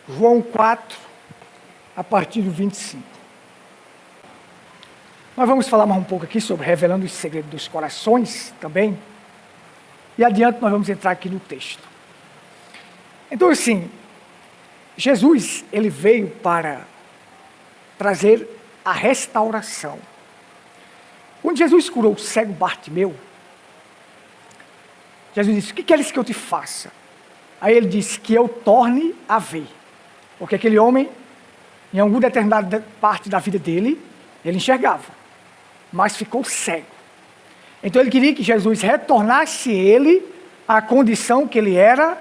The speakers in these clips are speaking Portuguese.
João 4, a partir do 25. Nós vamos falar mais um pouco aqui sobre revelando os segredos dos corações também. E adiante nós vamos entrar aqui no texto. Então assim, Jesus, ele veio para trazer a restauração. Quando Jesus curou o cego Bartimeu, Jesus disse: o que queres que eu te faça? Aí ele disse: que eu torne a ver. Porque aquele homem, em alguma determinada parte da vida dele, ele enxergava, mas ficou cego. Então ele queria que Jesus retornasse ele à condição que ele era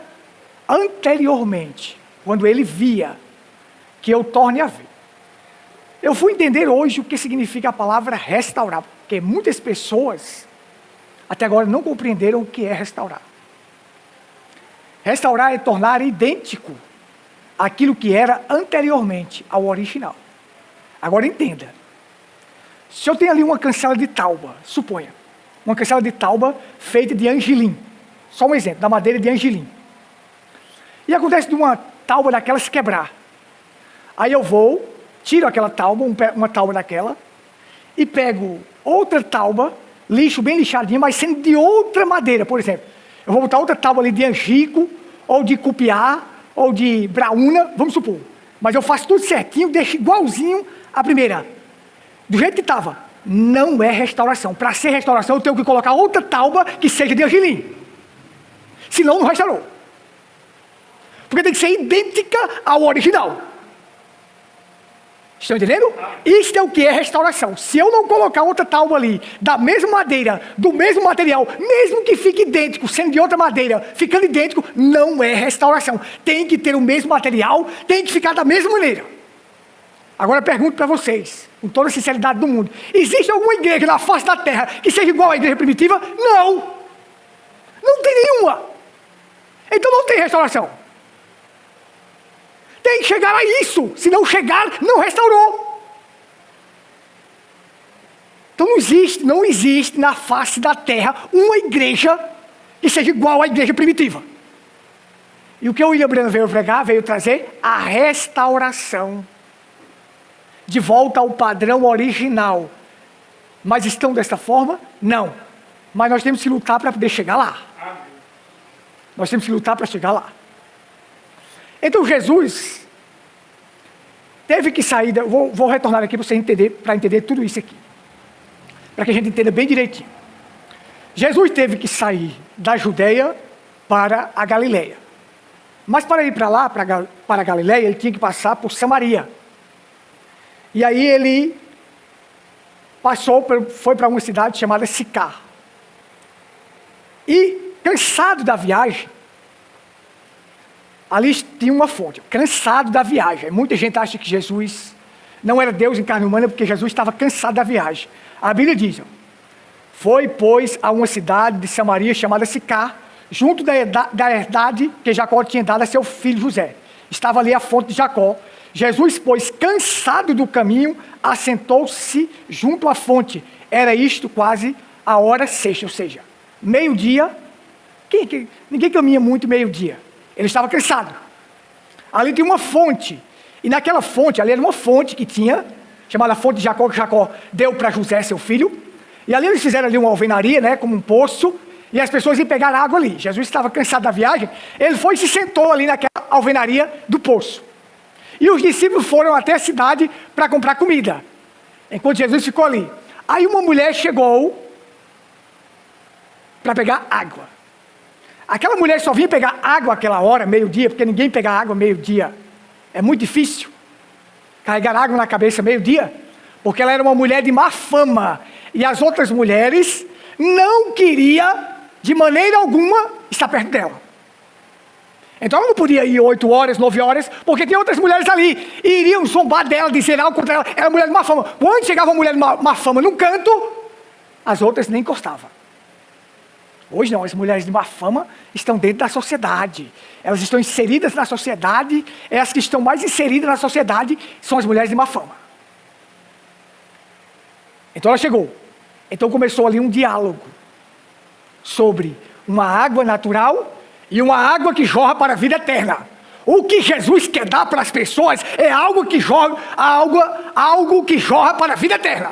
anteriormente, quando ele via, que eu torne a ver. Eu fui entender hoje o que significa a palavra restaurar, porque muitas pessoas até agora não compreenderam o que é restaurar. Restaurar é tornar idêntico aquilo que era anteriormente ao original. Agora entenda. Se eu tenho ali uma cancela de tauba, suponha, uma cancela de tauba feita de angelim, só um exemplo, da madeira de angelim. E acontece de uma tauba daquelas quebrar. Aí eu vou, tiro aquela tauba, uma tauba daquela, e pego outra tauba, lixo bem lixadinha, mas sendo de outra madeira, por exemplo. Eu vou botar outra tábua ali de angico, ou de cupiá, ou de braúna, vamos supor. Mas eu faço tudo certinho, deixo igualzinho a primeira. Do jeito que estava. Não é restauração. Para ser restauração, eu tenho que colocar outra tábua que seja de angelim. Senão, não restaurou. Porque tem que ser idêntica ao original. Estão entendendo? Isso é o que é restauração. Se eu não colocar outra tábua ali, da mesma madeira, do mesmo material, mesmo que fique idêntico, sendo de outra madeira, ficando idêntico, não é restauração. Tem que ter o mesmo material, tem que ficar da mesma maneira. Agora eu pergunto para vocês, com toda a sinceridade do mundo: existe alguma igreja na face da terra que seja igual à igreja primitiva? Não! Não tem nenhuma! Então não tem restauração. Tem que chegar a isso. Se não chegar, não restaurou. Então não existe na face da terra uma igreja que seja igual à igreja primitiva. E o que o William Branham veio pregar, veio trazer a restauração. De volta ao padrão original. Mas estão dessa forma? Não. Mas nós temos que lutar para poder chegar lá. Nós temos que lutar para chegar lá. Então Jesus teve que sair, vou retornar aqui para você entender, para entender tudo isso aqui. Para que a gente entenda bem direitinho. Jesus teve que sair da Judeia para a Galileia. Mas para ir para lá, para a Galileia, ele tinha que passar por Samaria. E aí ele foi para uma cidade chamada Sicar. E cansado da viagem, ali tinha uma fonte, cansado da viagem. Muita gente acha que Jesus não era Deus em carne humana porque Jesus estava cansado da viagem. A Bíblia diz: foi, pois, a uma cidade de Samaria chamada Sicar, junto da herdade que Jacó tinha dado a seu filho José. Estava ali a fonte de Jacó. Jesus, pois, cansado do caminho, assentou-se junto à fonte. Era isto quase a hora sexta, ou seja, meio-dia. Ninguém caminha muito meio-dia. Ele estava cansado. Ali tinha uma fonte. E naquela fonte, ali era uma fonte que tinha, chamada fonte de Jacó, que Jacó deu para José, seu filho. E ali eles fizeram ali uma alvenaria, né, como um poço. E as pessoas iam pegar água ali. Jesus estava cansado da viagem. Ele foi e se sentou ali naquela alvenaria do poço. E os discípulos foram até a cidade para comprar comida. Enquanto Jesus ficou ali. Aí uma mulher chegou para pegar água. Aquela mulher só vinha pegar água àquela hora, meio-dia, porque ninguém pega água meio-dia. É muito difícil carregar água na cabeça meio-dia, porque ela era uma mulher de má fama. E as outras mulheres não queriam, de maneira alguma, estar perto dela. Então ela não podia ir 8 horas, 9 horas, porque tinha outras mulheres ali. E iriam zombar dela, dizer algo contra ela. Era mulher de má fama. Quando chegava uma mulher de má fama no canto, as outras nem encostavam. Hoje não, as mulheres de má fama estão dentro da sociedade. Elas estão inseridas na sociedade. As que estão mais inseridas na sociedade são as mulheres de má fama. Então ela chegou. Então começou ali um diálogo sobre uma água natural e uma água que jorra para a vida eterna. O que Jesus quer dar para as pessoas é algo que jorra, algo que jorra para a vida eterna.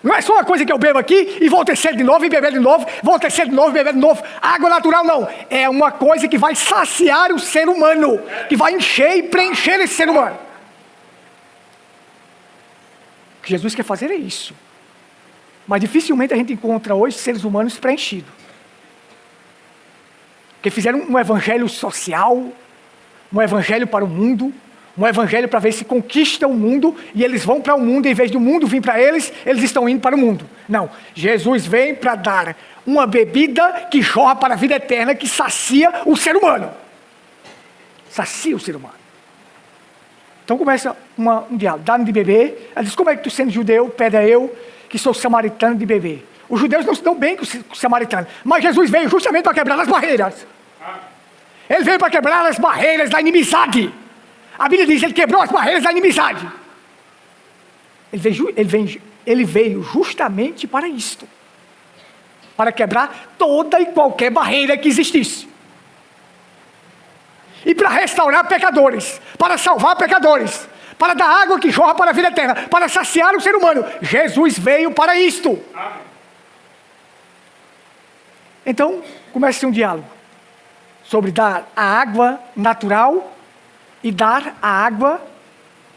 Não é só uma coisa que eu bebo aqui e vou tecer de novo e beber de novo, vou tecer de novo e beber de novo. Água natural não. É uma coisa que vai saciar o ser humano, que vai encher e preencher esse ser humano. O que Jesus quer fazer é isso. Mas dificilmente a gente encontra hoje seres humanos preenchidos. Que fizeram um evangelho social, um evangelho para o mundo, um evangelho para ver se conquista o mundo, e eles vão para o mundo, e em vez do mundo vir para eles, eles estão indo para o mundo. Não, Jesus vem para dar uma bebida que jorra para a vida eterna, que sacia o ser humano. Sacia o ser humano. Então começa um diálogo, dá-me de beber. Ela diz, como é que tu sendo judeu, pede a eu, que sou samaritano, de beber? Os judeus não se dão bem com os samaritanos, mas Jesus veio justamente para quebrar as barreiras. Ele veio para quebrar as barreiras da inimizade. A Bíblia diz que ele quebrou as barreiras da inimizade. Ele veio justamente para isto. Para quebrar toda e qualquer barreira que existisse. E para restaurar pecadores. Para salvar pecadores. Para dar água que jorra para a vida eterna. Para saciar o ser humano. Jesus veio para isto. Então, começa um diálogo. Sobre dar a água natural e dar a água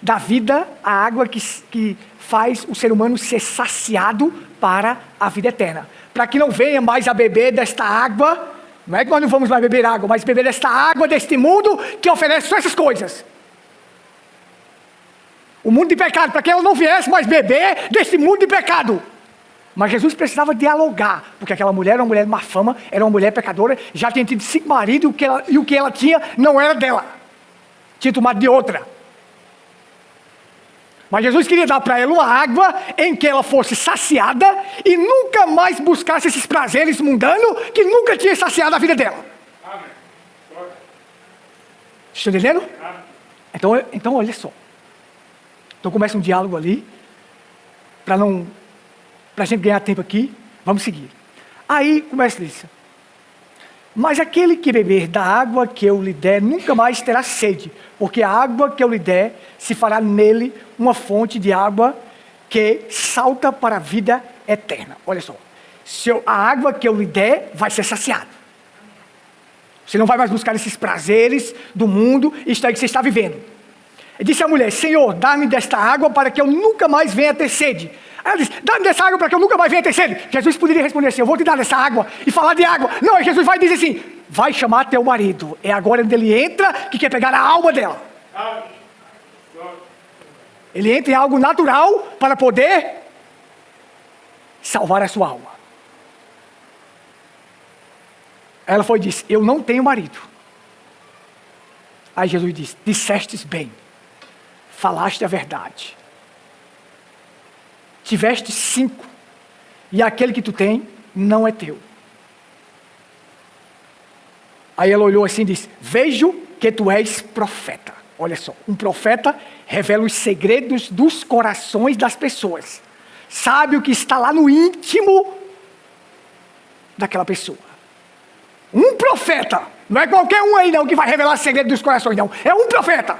da vida, a água que faz o ser humano ser saciado para a vida eterna. Para que não venha mais a beber desta água, não é que nós não vamos mais beber água, mas beber desta água deste mundo que oferece só essas coisas. O mundo de pecado, para que ela não viesse mais beber deste mundo de pecado. Mas Jesus precisava dialogar, porque aquela mulher era uma mulher de má fama, era uma mulher pecadora, já tinha tido 5 maridos e o que ela tinha não era dela. Tinha tomado de outra. Mas Jesus queria dar para ela uma água em que ela fosse saciada e nunca mais buscasse esses prazeres mundanos que nunca tinha saciado a vida dela. Amém. Estão entendendo? Amém. Então olha só. Então começa um diálogo ali, para a gente ganhar tempo aqui, vamos seguir. Aí começa isso. Mas aquele que beber da água que eu lhe der, nunca mais terá sede, porque a água que eu lhe der se fará nele uma fonte de água que salta para a vida eterna. Olha só, a água que eu lhe der vai ser saciada. Você não vai mais buscar esses prazeres do mundo, isto aí que você está vivendo. E disse a mulher, Senhor, dá-me desta água para que eu nunca mais venha ter sede. Ela disse, dá-me dessa água para que eu nunca mais venha ter sede. Jesus poderia responder assim, eu vou te dar dessa água e falar de água. Não, Jesus vai dizer assim, vai chamar teu marido. É agora onde ele entra que quer pegar a alma dela. Ele entra em algo natural para poder salvar a sua alma. Ela foi e disse, eu não tenho marido. Aí Jesus disse, dissestes bem, falaste a verdade. Tiveste 5, e aquele que tu tem não é teu. Aí ela olhou assim e disse, vejo que tu és profeta. Olha só, um profeta revela os segredos dos corações das pessoas. Sabe o que está lá no íntimo daquela pessoa. Um profeta, não é qualquer um aí não que vai revelar segredos dos corações não, é um profeta.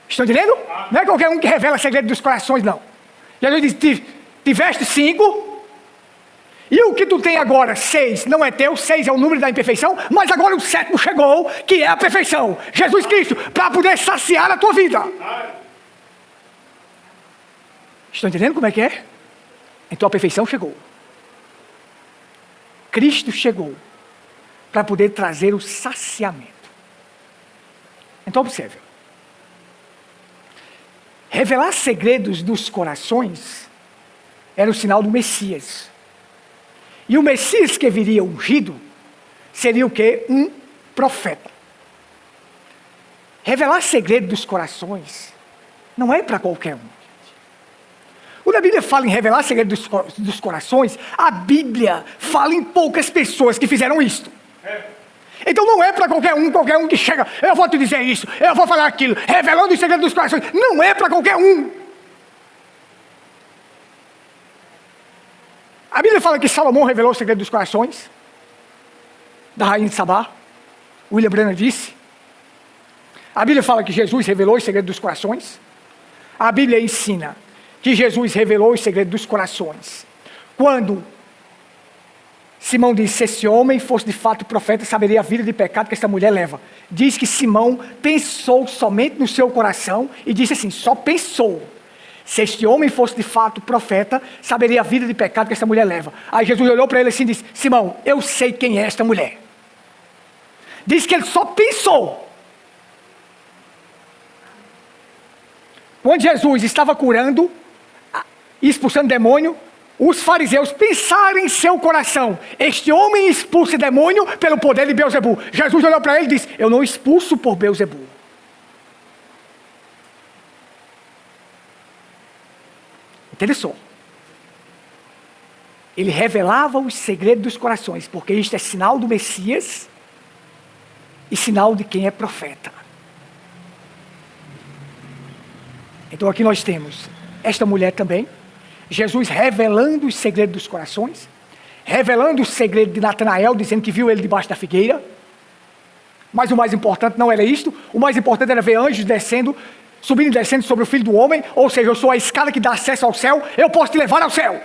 Estão entendendo? Não é qualquer um que revela segredo dos corações, não. Jesus diz, tiveste 5, e o que tu tem agora, 6, não é teu, 6 é o número da imperfeição, mas agora o 7º chegou, que é a perfeição. Jesus Cristo, para poder saciar a tua vida. Estão entendendo como é que é? Então a perfeição chegou. Cristo chegou para poder trazer o saciamento. Então observe. Revelar segredos dos corações era o sinal do Messias. E o Messias que viria ungido seria o quê? Um profeta. Revelar segredos dos corações não é para qualquer um. Quando a Bíblia fala em revelar segredos dos corações, a Bíblia fala em poucas pessoas que fizeram isto. Então não é para qualquer um que chega, eu vou te dizer isso, eu vou falar aquilo, revelando os segredos dos corações. Não é para qualquer um. A Bíblia fala que Salomão revelou o segredo dos corações da rainha de Sabá. William Branham disse. A Bíblia fala que Jesus revelou os segredos dos corações. A Bíblia ensina que Jesus revelou os segredos dos corações. Quando Simão disse, se esse homem fosse de fato profeta, saberia a vida de pecado que essa mulher leva. Diz que Simão pensou somente no seu coração e disse assim, só pensou. Se este homem fosse de fato profeta, saberia a vida de pecado que essa mulher leva. Aí Jesus olhou para ele assim e disse, Simão, eu sei quem é esta mulher. Diz que ele só pensou. Quando Jesus estava curando e expulsando demônio, os fariseus pensaram em seu coração, este homem expulsa demônio pelo poder de Beelzebu. Jesus olhou para ele e disse, eu não expulso por Beelzebu. Interessou. Ele revelava os segredos dos corações, porque isto é sinal do Messias e sinal de quem é profeta. Então aqui nós temos esta mulher também, Jesus revelando os segredos dos corações, revelando o segredo de Natanael, dizendo que viu ele debaixo da figueira. Mas o mais importante não era isto, o mais importante era ver anjos descendo, subindo e descendo sobre o Filho do Homem, ou seja, eu sou a escada que dá acesso ao céu, eu posso te levar ao céu.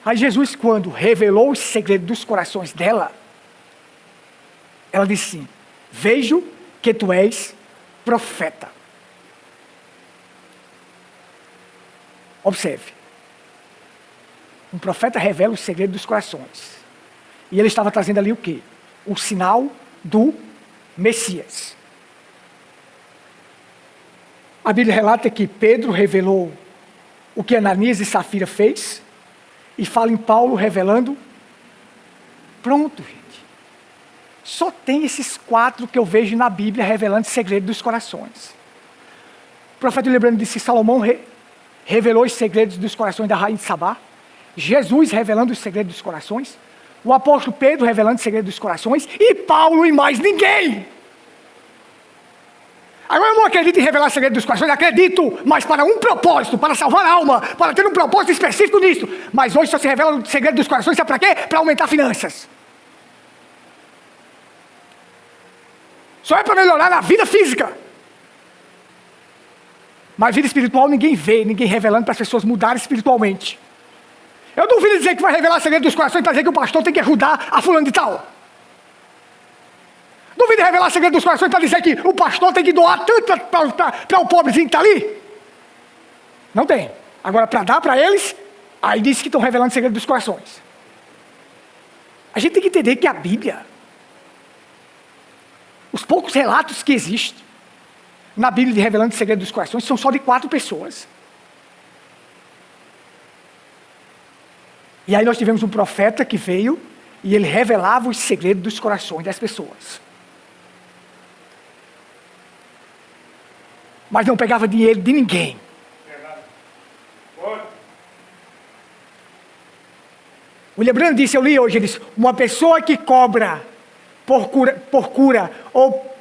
Aí Jesus, quando revelou os segredos dos corações dela, ela disse assim, vejo que tu és profeta. Observe. Um profeta revela os segredos dos corações. E ele estava trazendo ali o quê? O sinal do Messias. A Bíblia relata que Pedro revelou o que Ananias e Safira fez. E fala em Paulo revelando. Pronto, gente. Só tem esses 4 que eu vejo na Bíblia revelando o segredo dos corações. O profeta lembrando disse que Salomão revelou os segredos dos corações da rainha de Sabá. Jesus revelando os segredos dos corações. O apóstolo Pedro revelando os segredos dos corações. E Paulo e mais ninguém. Agora eu não acredito em revelar segredos dos corações. Acredito, mas para um propósito. Para salvar a alma. Para ter um propósito específico nisso. Mas hoje só se revela o segredo dos corações. Sabe para quê? Para aumentar finanças. Só é para melhorar na vida física. Mas vida espiritual ninguém vê, ninguém revelando para as pessoas mudarem espiritualmente. Eu duvido dizer que vai revelar segredo dos corações para dizer que o pastor tem que ajudar a fulano de tal. Duvido revelar segredo dos corações para dizer que o pastor tem que doar tanto para o pobrezinho que está ali. Não tem. Agora, para dar para eles, aí diz que estão revelando segredo dos corações. A gente tem que entender que a Bíblia, os poucos relatos que existem na Bíblia de revelando o segredo dos corações são só de 4 pessoas. E aí nós tivemos um profeta que veio e ele revelava os segredos dos corações das pessoas. Mas não pegava dinheiro de ninguém. William Branham disse, eu li hoje, ele disse, uma pessoa que cobra por cura ou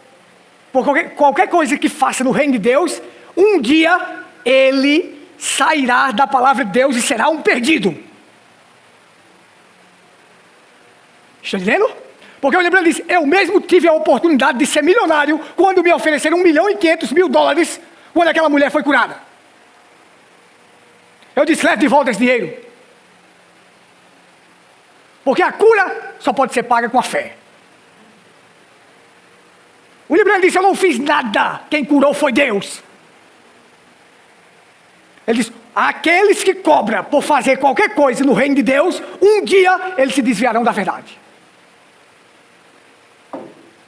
por qualquer coisa que faça no reino de Deus, um dia ele sairá da palavra de Deus e será um perdido. Está entendendo? Porque o lembrando disse, eu mesmo tive a oportunidade de ser milionário quando me ofereceram $1.500.000 quando aquela mulher foi curada. Eu disse, leve de volta esse dinheiro. Porque a cura só pode ser paga com a fé. O William Branham disse, eu não fiz nada, quem curou foi Deus. Ele disse, aqueles que cobram por fazer qualquer coisa no reino de Deus, um dia eles se desviarão da verdade.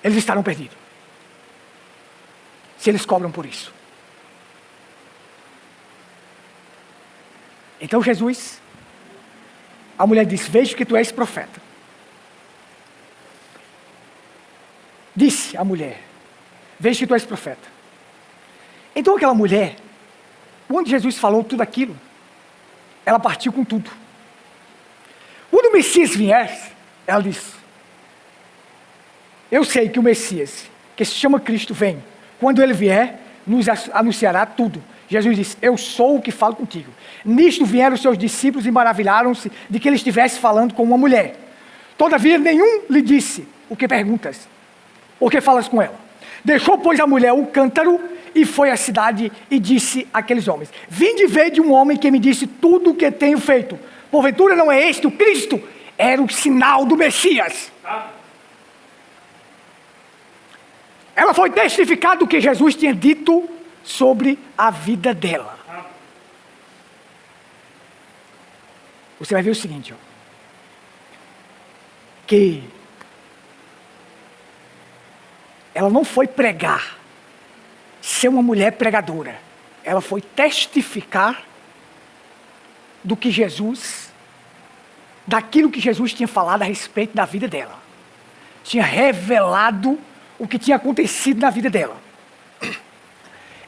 Eles estarão perdidos. Se eles cobram por isso. Então Jesus, a mulher disse, vejo que tu és profeta. Disse a mulher, vejo que tu és profeta. Então aquela mulher, quando Jesus falou tudo aquilo, ela partiu com tudo. Quando o Messias vier, ela disse, eu sei que o Messias, que se chama Cristo, vem. Quando ele vier, nos anunciará tudo. Jesus disse, eu sou o que falo contigo. Nisto vieram os seus discípulos e maravilharam-se de que ele estivesse falando com uma mulher. Todavia nenhum lhe disse: o que perguntas? O que falas com ela? Deixou, pois, a mulher o cântaro e foi à cidade e disse àqueles homens: vinde ver de um homem que me disse tudo o que tenho feito. Porventura não é este o Cristo? Era o sinal do Messias. Ela foi testificar do que Jesus tinha dito sobre a vida dela. Você vai ver o seguinte, ó, que ela não foi pregar, ser uma mulher pregadora. Ela foi testificar do que Jesus, daquilo que Jesus tinha falado a respeito da vida dela. Tinha revelado o que tinha acontecido na vida dela.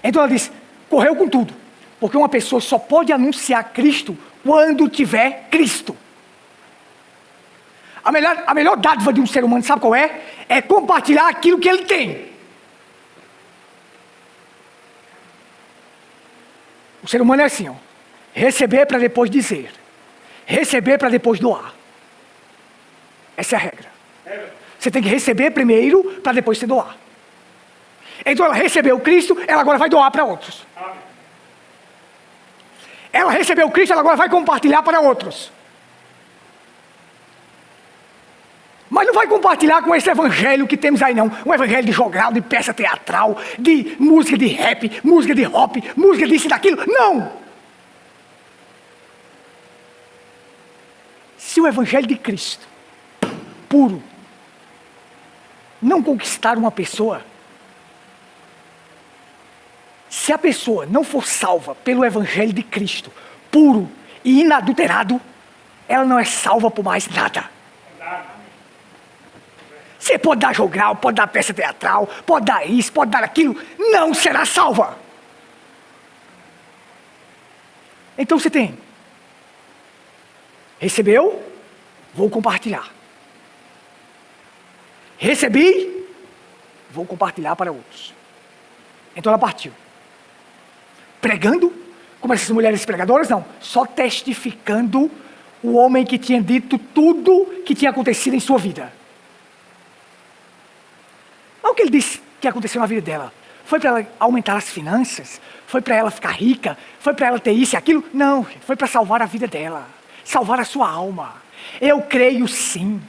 Então ela disse, correu com tudo. Porque uma pessoa só pode anunciar Cristo quando tiver Cristo. A melhor dádiva de um ser humano, sabe qual é? É compartilhar aquilo que ele tem. O ser humano é assim, ó. Receber para depois dizer. Receber para depois doar. Essa é a regra. Você tem que receber primeiro para depois se doar. Então ela recebeu Cristo, ela agora vai doar para outros. Ela recebeu Cristo, ela agora vai compartilhar para outros. Mas não vai compartilhar com esse evangelho que temos aí não. Um evangelho de jogral, de peça teatral, de música de rap, música de rock, música disso e daquilo. Não! Se o evangelho de Cristo, puro, não conquistar uma pessoa, se a pessoa não for salva pelo evangelho de Cristo, puro e inadulterado, ela não é salva por mais nada. Você pode dar jogral, pode dar peça teatral, pode dar isso, pode dar aquilo, não será salva. Então você tem, recebeu, vou compartilhar. Recebi, vou compartilhar para outros. Então ela partiu. Pregando, como essas mulheres pregadoras, não, só testificando o homem que tinha dito tudo que tinha acontecido em sua vida. Olha o que ele disse que aconteceu na vida dela. Foi para ela aumentar as finanças? Foi para ela ficar rica? Foi para ela ter isso e aquilo? Não, foi para salvar a vida dela. Salvar a sua alma. Eu creio sim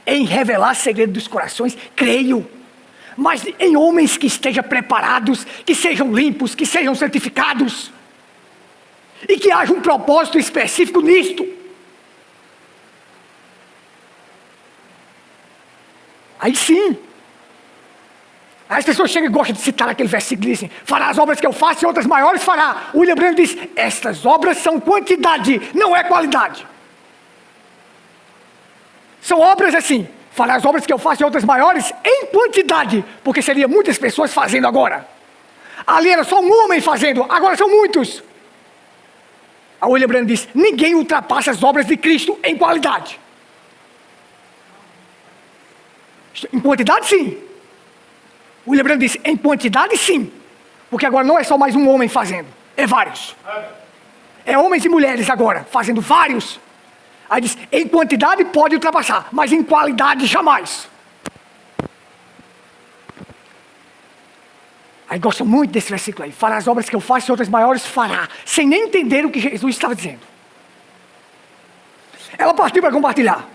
em revelar segredos dos corações, creio. Mas em homens que estejam preparados, que sejam limpos, que sejam santificados. E que haja um propósito específico nisto. Aí sim. Aí as pessoas chegam e gostam de citar aquele versículo e dizem, fará as obras que eu faço e outras maiores fará. William Branham diz, estas obras são quantidade, não é qualidade. São obras assim, fará as obras que eu faço e outras maiores em quantidade, porque seriam muitas pessoas fazendo agora. Ali era só um homem fazendo, agora são muitos. A William Branham diz, ninguém ultrapassa as obras de Cristo em qualidade. Em quantidade sim. William Branham disse, em quantidade sim, porque agora não é só mais um homem fazendo, é vários. É homens e mulheres agora, fazendo vários. Aí diz, em quantidade pode ultrapassar, mas em qualidade jamais. Aí gosto muito desse versículo aí, fará as obras que eu faço e outras maiores fará, sem nem entender o que Jesus estava dizendo. Ela partiu para compartilhar.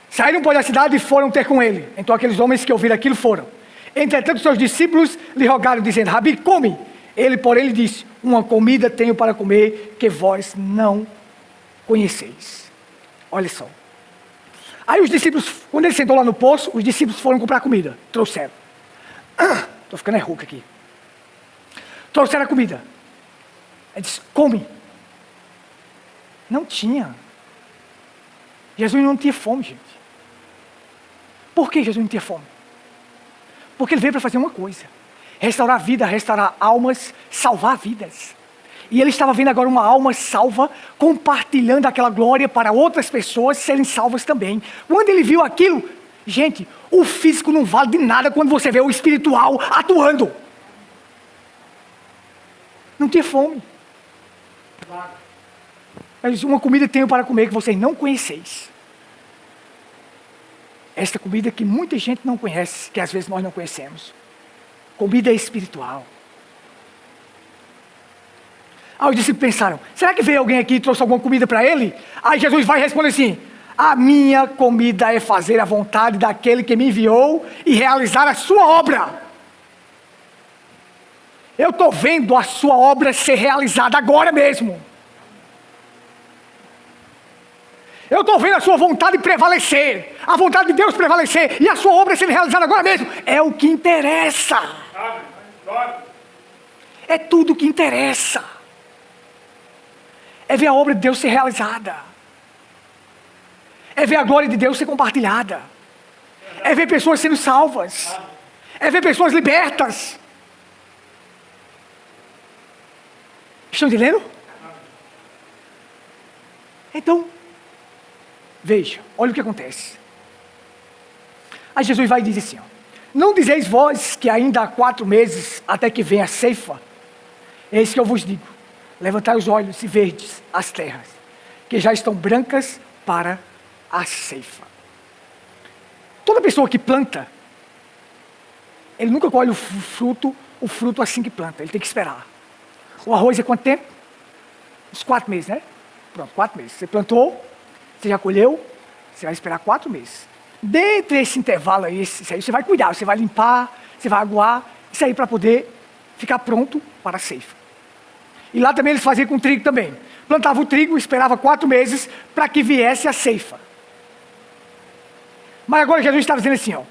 Saíram pois da cidade e foram ter com ele. Então aqueles homens que ouviram aquilo foram. Entretanto, seus discípulos lhe rogaram, dizendo, Rabi, come. Ele, porém, lhe disse, uma comida tenho para comer, que vós não conheceis. Olha só. Aí os discípulos, quando ele sentou lá no poço, os discípulos foram comprar comida. Trouxeram. Estou ficando rouco aqui. Trouxeram a comida. Ele disse, come. Não tinha. Jesus não tinha fome, gente. Por que Jesus não tinha fome? Porque ele veio para fazer uma coisa. Restaurar a vida, restaurar almas, salvar vidas. E ele estava vendo agora uma alma salva, compartilhando aquela glória para outras pessoas serem salvas também. Quando ele viu aquilo, gente, o físico não vale de nada quando você vê o espiritual atuando. Não tinha fome. Mas uma comida tenho para comer que vocês não conheceis. Esta comida que muita gente não conhece, que às vezes nós não conhecemos. Comida espiritual. Aí os discípulos pensaram, será que veio alguém aqui e trouxe alguma comida para ele? Aí Jesus vai responder assim, a minha comida é fazer a vontade daquele que me enviou e realizar a sua obra. Eu estou vendo a sua obra ser realizada agora mesmo. Eu estou vendo a sua vontade prevalecer, a vontade de Deus prevalecer, e a sua obra sendo realizada agora mesmo. É o que interessa. É tudo o que interessa. É ver a obra de Deus ser realizada. É ver a glória de Deus ser compartilhada. É ver pessoas sendo salvas. É ver pessoas libertas. Estão entendendo? Então, veja, olha o que acontece. Aí Jesus vai dizer assim, ó, não dizeis vós que ainda há 4 meses até que venha a ceifa? Eis que eu vos digo, levantai os olhos e verdes as terras, que já estão brancas para a ceifa. Toda pessoa que planta, ele nunca colhe o fruto assim que planta, ele tem que esperar. O arroz é quanto tempo? Uns 4 meses, né? Pronto, 4 meses. Você plantou, você já colheu, você vai esperar 4 meses. Dentro desse intervalo aí, isso aí você vai cuidar, você vai limpar, você vai aguar, isso aí para poder ficar pronto para a ceifa. E lá também eles faziam com trigo também. Plantava o trigo, esperava 4 meses para que viesse a ceifa. Mas agora Jesus está dizendo assim, ó,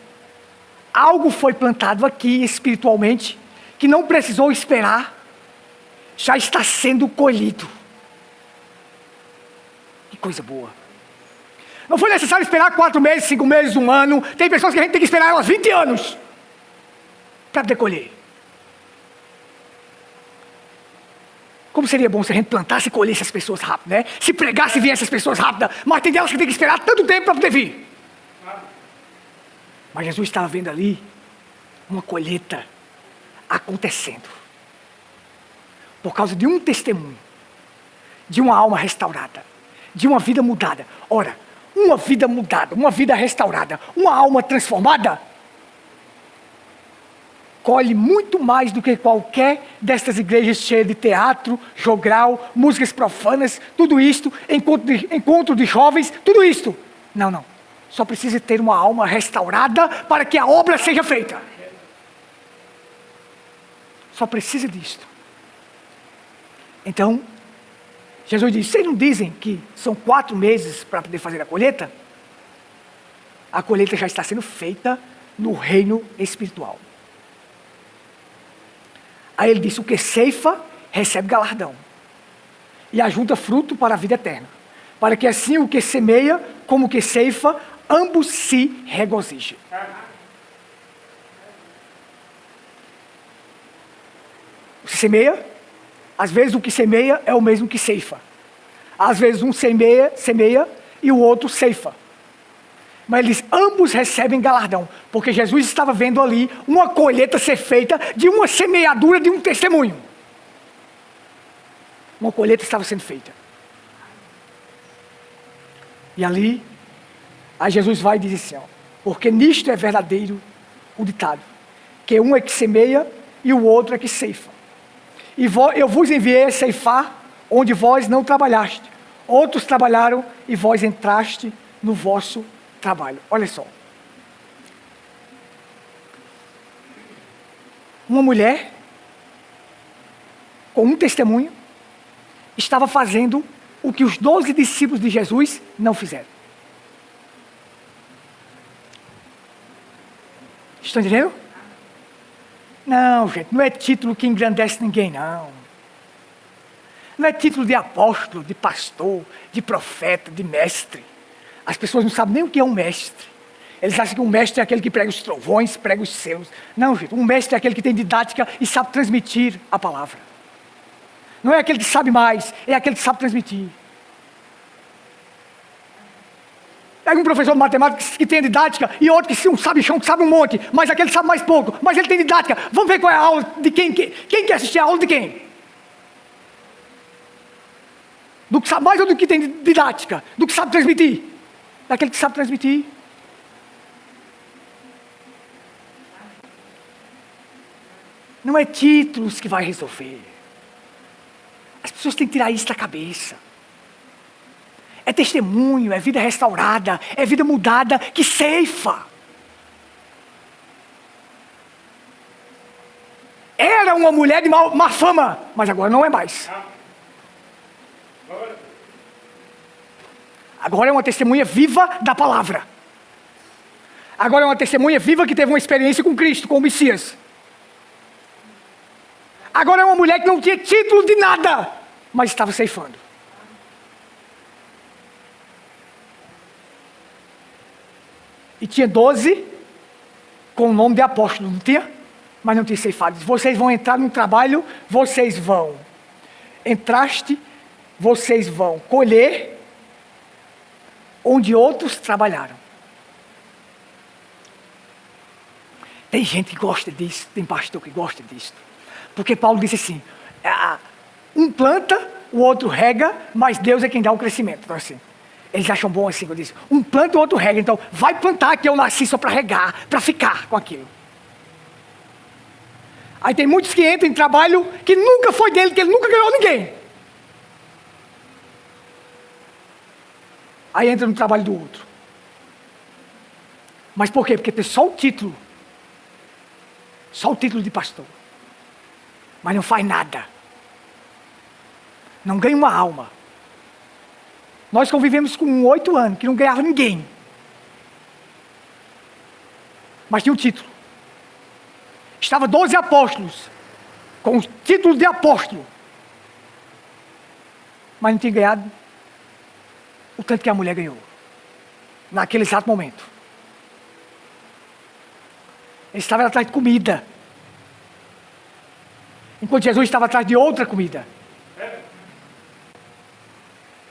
algo foi plantado aqui espiritualmente, que não precisou esperar, já está sendo colhido. Que coisa boa. Não foi necessário esperar 4 meses, 5 meses, 1 ano. Tem pessoas que a gente tem que esperar elas 20 anos para poder colher. Como seria bom se a gente plantasse e colhesse as pessoas rápido, né? Se pregasse e viesse as pessoas rápidas. Mas tem delas que tem que esperar tanto tempo para poder vir. Mas Jesus estava vendo ali uma colheita acontecendo. Por causa de um testemunho, de uma alma restaurada, de uma vida mudada. Ora, uma vida mudada, uma vida restaurada, uma alma transformada, colhe muito mais do que qualquer destas igrejas cheias de teatro, jogral, músicas profanas, tudo isto, encontro de jovens, tudo isto. Não. Só precisa ter uma alma restaurada para que a obra seja feita. Só precisa disto. Então, Jesus diz, vocês não dizem que são 4 meses para poder fazer a colheita? A colheita já está sendo feita no reino espiritual. Aí ele disse, o que ceifa, recebe galardão. E ajunta fruto para a vida eterna. Para que assim o que semeia, como o que ceifa, ambos se regozijem. Você semeia, às vezes o que semeia é o mesmo que ceifa. Às vezes um semeia e o outro ceifa. Mas eles ambos recebem galardão, porque Jesus estava vendo ali uma colheita ser feita de uma semeadura de um testemunho. Uma colheita estava sendo feita. E ali, aí Jesus vai e diz assim, ó, porque nisto é verdadeiro o ditado, que um é que semeia e o outro é que ceifa. E eu vos enviei a ceifar onde vós não trabalhaste. Outros trabalharam e vós entraste no vosso trabalho. Olha só. Uma mulher com um testemunho estava fazendo o que os 12 discípulos de Jesus não fizeram. Estão entendendo? Não, gente, não é título que engrandece ninguém, não. Não é título de apóstolo, de pastor, de profeta, de mestre. As pessoas não sabem nem o que é um mestre. Eles acham que um mestre é aquele que prega os trovões, prega os selos. Não, gente, um mestre é aquele que tem didática e sabe transmitir a palavra. Não é aquele que sabe mais, é aquele que sabe transmitir. Pega um professor de matemática que tem didática e outro que um sabichão que sabe um monte, mas aquele sabe mais pouco, mas ele tem didática. Vamos ver qual é a aula de quem quer assistir a aula de quem? Do que sabe mais ou do que tem didática? Do que sabe transmitir? Daquele que sabe transmitir. Não é títulos que vai resolver. As pessoas têm que tirar isso da cabeça. É testemunho, é vida restaurada, é vida mudada que ceifa. Era uma mulher de má fama, mas agora não é mais. Agora é uma testemunha viva da palavra. Agora é uma testemunha viva que teve uma experiência com Cristo, com o Messias. Agora é uma mulher que não tinha título de nada, mas estava ceifando. E tinha 12 com o nome de apóstolo, não tinha? Mas não tinha ceifado. Vocês vão entrar num trabalho, vocês vão. Entraste, vocês vão colher onde outros trabalharam. Tem gente que gosta disso, tem pastor que gosta disso. Porque Paulo disse assim, um planta, o outro rega, mas Deus é quem dá o crescimento. Então assim, eles acham bom assim, eu disse, um planta, o outro rega, então vai plantar que eu nasci só para regar, para ficar com aquilo. Aí tem muitos que entram em trabalho que nunca foi dele, que ele nunca ganhou ninguém. Aí entra no trabalho do outro. Mas por quê? Porque tem só o título. Só o título de pastor. Mas não faz nada. Não ganha uma alma. Nós convivemos com 8 anos, que não ganhava ninguém. Mas tinha um título. Estava 12 apóstolos, com o título de apóstolo. Mas não tinha ganhado o tanto que a mulher ganhou. Naquele exato momento. Ele estava atrás de comida. Enquanto Jesus estava atrás de outra comida.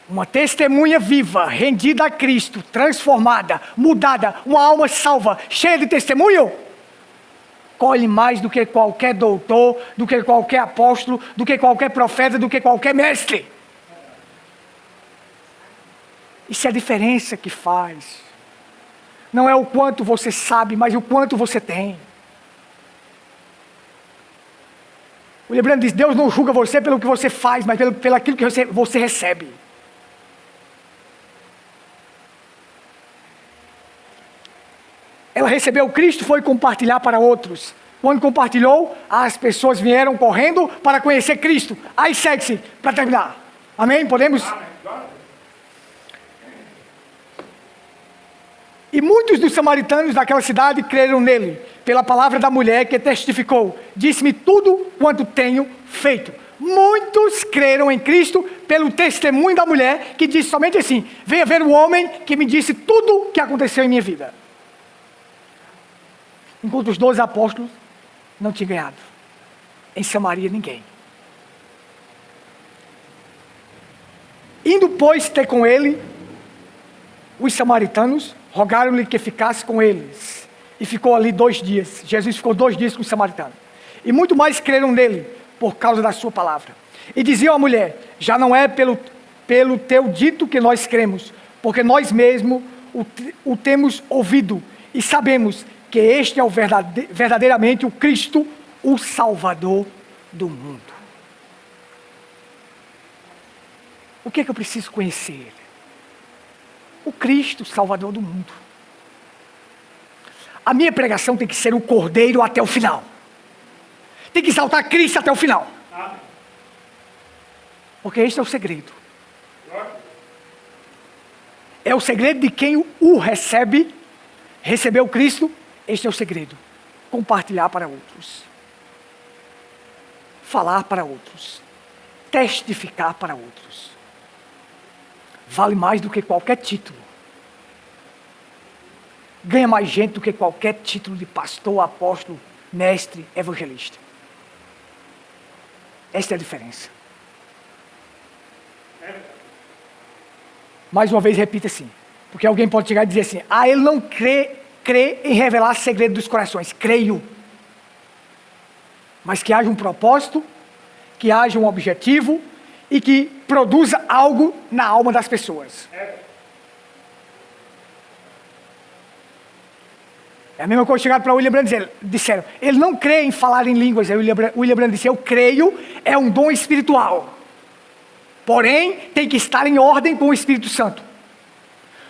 Uma testemunha viva, rendida a Cristo, transformada, mudada, uma alma salva, cheia de testemunho, colhe mais do que qualquer doutor, do que qualquer apóstolo, do que qualquer profeta, do que qualquer mestre. Isso é a diferença que faz. Não é o quanto você sabe, mas o quanto você tem. O Lembrando diz, Deus não julga você pelo que você faz, mas pelo aquilo que você recebe. Ela recebeu Cristo, foi compartilhar para outros. Quando compartilhou, as pessoas vieram correndo para conhecer Cristo. Aí segue-se, para terminar. Amém? Podemos? E muitos dos samaritanos daquela cidade creram nele, pela palavra da mulher que testificou. Disse-me tudo quanto tenho feito. Muitos creram em Cristo pelo testemunho da mulher, que disse somente assim, venha ver o homem que me disse tudo o que aconteceu em minha vida. Enquanto os 12 apóstolos não tinham ganhado. Em Samaria, ninguém. Indo, pois, ter com ele, os samaritanos rogaram-lhe que ficasse com eles. E ficou ali 2 dias. Jesus ficou 2 dias com os samaritanos. E muito mais creram nele, por causa da sua palavra. E diziam à mulher, já não é pelo teu dito que nós cremos, porque nós mesmos o temos ouvido e sabemos que este é verdadeiramente o Cristo, o Salvador do mundo. O que é que eu preciso conhecer? O Cristo, o Salvador do mundo. A minha pregação tem que ser o Cordeiro até o final. Tem que exaltar Cristo até o final. Porque este é o segredo. É o segredo de quem o recebe, recebeu Cristo. Este é o segredo. Compartilhar para outros. Falar para outros. Testificar para outros. Vale mais do que qualquer título. Ganha mais gente do que qualquer título de pastor, apóstolo, mestre, evangelista. Esta é a diferença. Mais uma vez, repita assim. Porque alguém pode chegar e dizer assim, ele não crê em revelar segredo dos corações. Creio. Mas que haja um propósito, que haja um objetivo e que produza algo na alma das pessoas. É a mesma coisa que chegaram para William Branham disseram, ele não crê em falar em línguas. Aí William Branham disse, eu creio, é um dom espiritual. Porém, tem que estar em ordem com o Espírito Santo.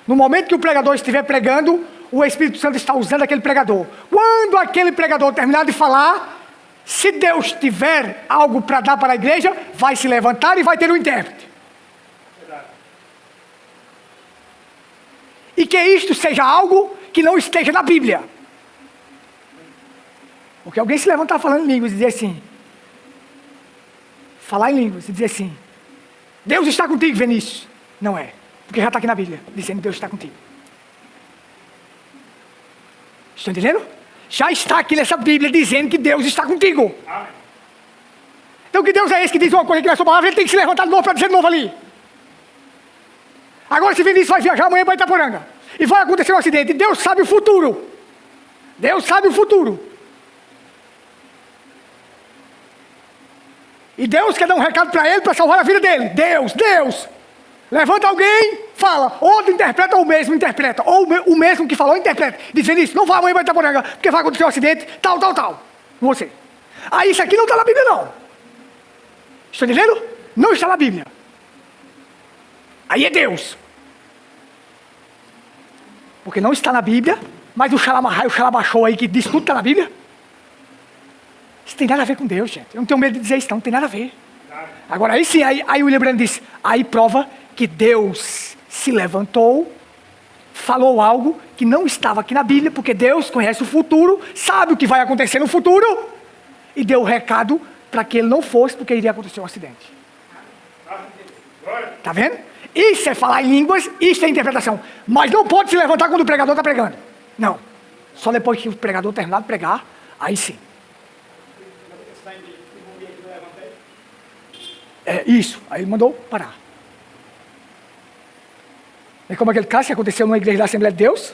No momento que o pregador estiver pregando, o Espírito Santo está usando aquele pregador. Quando aquele pregador terminar de falar, se Deus tiver algo para dar para a igreja, vai se levantar e vai ter um intérprete. E que isto seja algo que não esteja na Bíblia. Porque alguém se levantar falando em línguas e dizer assim, falar em línguas e dizer assim, Deus está contigo, Vinícius. Não é, porque já está aqui na Bíblia, dizendo Deus está contigo. Estão entendendo? Já está aqui nessa Bíblia dizendo que Deus está contigo. Amém. Então que Deus é esse que diz uma coisa aqui na sua palavra, ele tem que se levantar de novo para dizer de novo ali. Agora se Vinícius vai viajar amanhã para Itaporanga, e vai acontecer um acidente, Deus sabe o futuro. Deus sabe o futuro. E Deus quer dar um recado para ele, para salvar a vida dele. Deus. Levanta alguém, fala. Outro interpreta, ou o mesmo interpreta. Ou o mesmo que falou, interpreta. Dizendo isso, não vá amanhã para Itaporanga, porque vai acontecer um acidente, tal. Com você. Aí isso aqui não está na Bíblia, não. Estão entendendo? Não está na Bíblia. Aí é Deus. Porque não está na Bíblia, mas o xalabachou aí que diz tudo está na Bíblia. Isso tem nada a ver com Deus, gente. Eu não tenho medo de dizer isso, não tem nada a ver. Agora, aí sim, aí o William Branham disse, aí prova que Deus se levantou, falou algo que não estava aqui na Bíblia, porque Deus conhece o futuro, sabe o que vai acontecer no futuro, e deu o recado para que ele não fosse, porque iria acontecer um acidente. Está vendo? Isso é falar em línguas, isso é interpretação. Mas não pode se levantar quando o pregador está pregando. Não. Só depois que o pregador terminar de pregar, aí sim. É isso. Aí ele mandou parar. É como aquele caso que aconteceu numa igreja da Assembleia de Deus.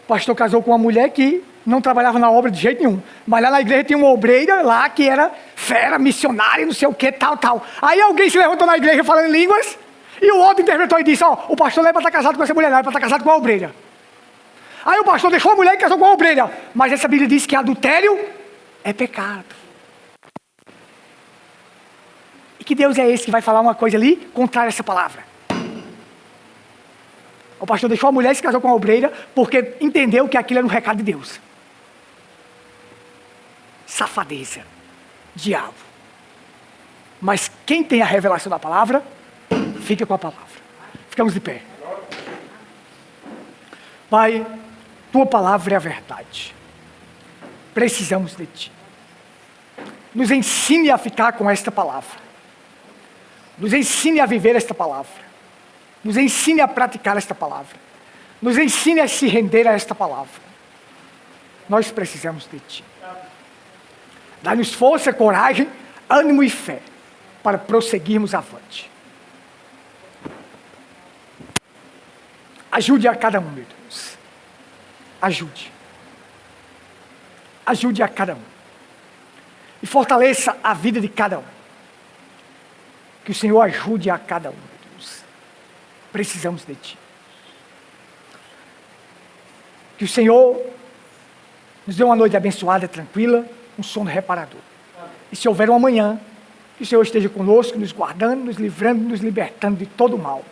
O pastor casou com uma mulher que não trabalhava na obra de jeito nenhum. Mas lá na igreja tinha uma obreira lá que era fera, missionária, não sei o que, tal. Aí alguém se levantou na igreja falando em línguas, e o outro interpretou e disse, o pastor não é para estar casado com essa mulher, não, é para estar casado com a obreira. Aí o pastor deixou a mulher e casou com a obreira. Mas essa Bíblia diz que adultério é pecado. E que Deus é esse que vai falar uma coisa ali contrária a essa palavra? O pastor deixou a mulher e se casou com a obreira porque entendeu que aquilo era um recado de Deus. Safadeza, diabo. Mas quem tem a revelação da palavra, fica com a palavra. Ficamos de pé. Pai, tua palavra é a verdade. Precisamos de ti. Nos ensine a ficar com esta palavra. Nos ensine a viver esta palavra. Nos ensine a praticar esta palavra. Nos ensine a se render a esta palavra. Nós precisamos de ti. Dá-nos força, coragem, ânimo e fé para prosseguirmos avante. Ajude a cada um, meu Deus. Ajude. Ajude a cada um. E fortaleça a vida de cada um. Que o Senhor ajude a cada um, meu Deus. Precisamos de ti. Que o Senhor nos dê uma noite abençoada, tranquila, um sono reparador. E se houver um amanhã, que o Senhor esteja conosco, nos guardando, nos livrando, nos libertando de todo o mal.